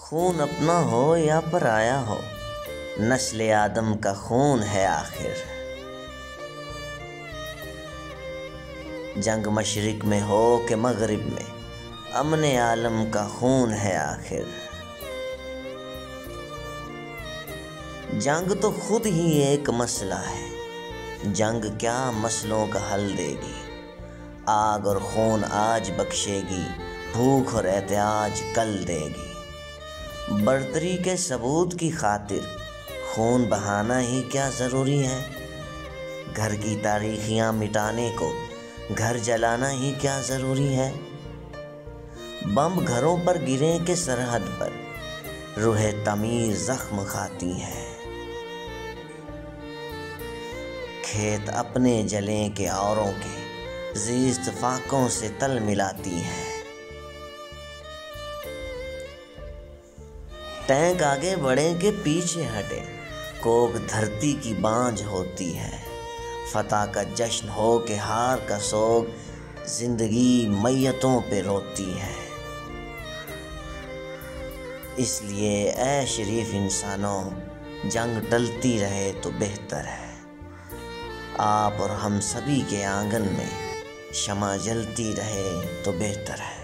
खून अपना हो या पराया हो, नस्ल आदम का खून है आखिर। जंग मशरिक में हो कि मगरिब में, अमने आलम का खून है आखिर। जंग तो खुद ही एक मसला है, जंग क्या मसलों का हल देगी। आग और खून आज बख्शेगी, भूख और एहतियाज कल देगी। बर्तरी के सबूत की खातिर खून बहाना ही क्या ज़रूरी है। घर की तारीखियाँ मिटाने को घर जलाना ही क्या ज़रूरी है। बम घरों पर गिरे के सरहद पर रूहे तमीर ज़ख्म खाती है। खेत अपने जलें के औरों के ज़ीस्त फाकों से तल मिलाती है। टैंक आगे बढ़े के पीछे हटे, कोक धरती की बांझ होती है। फतह का जश्न हो के हार का सोग, जिंदगी मैयतों पे रोती है। इसलिए ऐ शरीफ इंसानों, जंग टलती रहे तो बेहतर है। आप और हम सभी के आंगन में शमा जलती रहे तो बेहतर है।